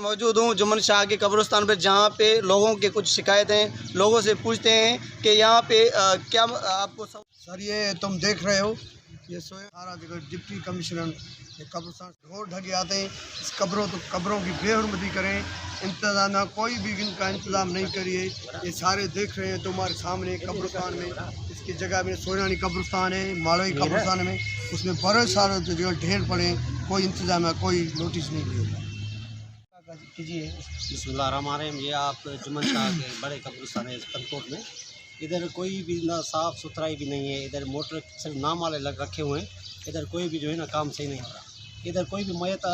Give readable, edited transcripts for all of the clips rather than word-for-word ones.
मौजूद हूँ जुम्मन शाह के कब्रिस्तान पर, जहाँ पे लोगों के कुछ शिकायतें, लोगों से पूछते हैं कि यहाँ पे क्या आपको सर ये तुम देख रहे हो, ये सारा जगह डिप्टी कमिश्नर ये कब्रिस्तान ढोर ढके आते हैं। इस कब्रों की बेहरमती करें, इंतजाम कोई भी इनका इंतज़ाम नहीं करिए। ये सारे देख रहे हैं तुम्हारे सामने कब्रिस्तान में, इसकी जगह में सोनानी कब्रिस्तान है, मालवी कब्रिस्तान में, उसमें बड़े सारे जगह ढेर पड़े, कोई इंतजाम है, कोई नोटिस नहीं लिया कीजिए। बिस्मिल्लाहिर्रहमानिर्रहीम। ये आप जुम्मन शाह के बड़े कब्रिस्तान है कनकोट में। इधर कोई भी ना साफ़ सुथराई भी नहीं है। इधर मोटर सिर्फ नाम वाले लग रखे हुए हैं। इधर कोई भी जो है ना काम सही नहीं हो रहा। इधर कोई भी मैयत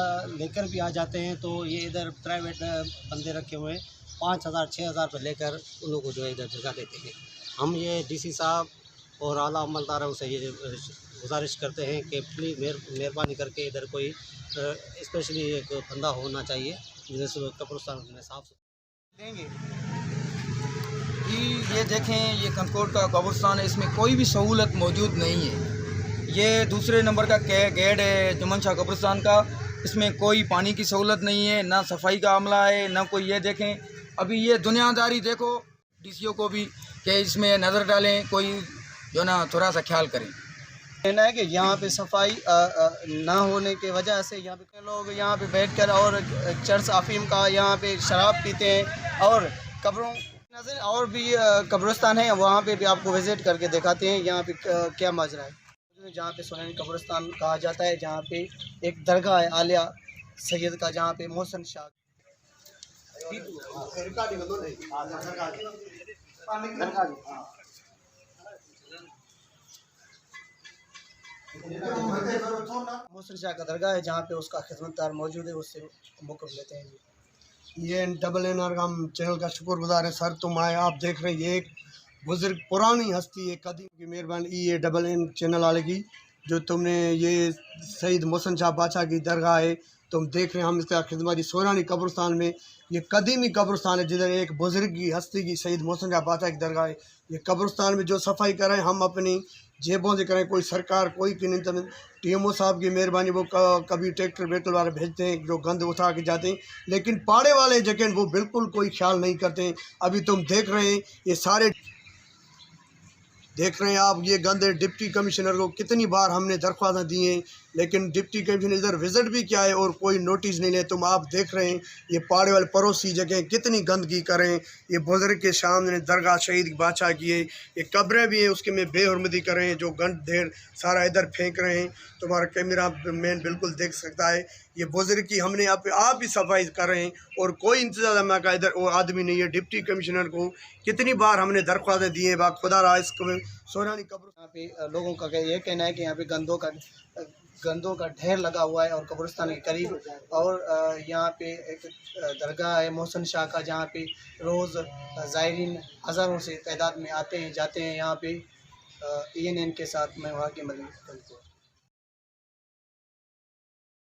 लेकर भी आ जाते हैं तो ये इधर प्राइवेट बंदे रखे हुए हैं, 5,000 6,000 रुपये लेकर उन लोगों को जो है इधर जगह देते हैं। हम ये डीसी साहब और आला अमलदारों से ये गुजारिश करते हैं कि प्लीज़ मेहरबानी करके इधर कोई स्पेशली एक बंदा होना चाहिए जैसे कब्रिस्तान में साफ देंगे कि ये देखें, ये कनकोट का कब्रिस्तान है, इसमें कोई भी सहूलत मौजूद नहीं है। ये दूसरे नंबर का गेट है जुम्मन शाह कब्रिस्तान का, इसमें कोई पानी की सहूलत नहीं है, ना सफाई का अमला है, ना कोई। ये देखें अभी ये दुनियादारी देखो, डीसीओ को भी कि इसमें नज़र डालें, कोई जो ना थोड़ा सा ख्याल करें। कहना है कि यहाँ पे सफाई ना होने की वजह से यहाँ पे लोग यहाँ पे बैठकर और चर्च अफीम का यहाँ पे शराब पीते हैं। और कब्रों नज़र और भी कब्रिस्तान है, वहाँ पे भी आपको विज़िट करके दिखाते हैं यहाँ पे क्या माजरा है। जहाँ पे सोनानी कब्रिस्तान कहा जाता है, जहाँ पे एक दरगाह है आलिया सैयद का, जहाँ पे मोहसिन शाह मोहसिन शाह का दरगाह है, जहाँ पे उसका खिदमतगार मौजूद है, उससे मौक़िफ़ लेते हैं जी। ये NNR का हम चैनल का शुक्रगुजार है सर, तुम आए, आप देख रहे हैं ये एक बुजुर्ग पुरानी हस्ती है, कदीम की मेहरबानी EANN चैनल वाले की, जो तुमने ये सईद मोहसिन शाह बादशाह की दरगाह है, तुम देख रहे हैं। हम इसका खिदमत सोनानी कब्रिस्तान में, ये कदीमी कब्रिस्तान है जिधर एक बुजुर्ग की हस्ती की सईद मोहसिन शाह बादशाह की दरगाह है। ये कब्रिस्तान में जो सफाई करें हम अपनी जेबों से करें, कोई सरकार कोई की नहीं। TMO साहब की मेहरबानी, वो कभी ट्रैक्टर बैतुल वाले भेजते हैं जो गंद उठा के जाते हैं, लेकिन पाड़े वाले जगह वो बिल्कुल कोई ख्याल नहीं करते हैं। अभी तुम देख रहे हैं ये सारे देख रहे हैं आप, ये गंदे डिप्टी कमिश्नर को कितनी बार हमने दरख्वास्तें दी हैं, लेकिन डिप्टी कमिश्नर इधर विज़िट भी किया है और कोई नोटिस नहीं ले। तुम आप देख रहे हैं ये पाड़े वाले पड़ोसी जगह कितनी गंदगी करें। ये बुजुर्ग के सामने दरगाह शहीद बादशाह की है, ये कब्रें भी हैं, उसके में बेहरमती करें, जो गंद ढेर सारा इधर फेंक रहे हैं। तुम्हारा कैमरा मैन बिल्कुल देख सकता है। ये बुजुर्ग की हमने आप भी सफाई कर रहे हैं और कोई इंतजाम का इधर वो आदमी नहीं है। डिप्टी कमिश्नर को कितनी बार हमने दरख्वास्तें दी हैं, बा खुदा रहा इसको सोनानी कब्र। यहाँ पे लोगों का ये कहना है कि यहाँ पे गंदों का ढेर लगा हुआ है और कब्रिस्तान के करीब। और यहाँ पे एक दरगाह है मोहसिन शाह का, जहाँ पे रोज़ ज़ायरीन हज़ारों से तादाद में आते हैं जाते हैं। यहाँ पे ENN के साथ मैं वहाँ के मरीज़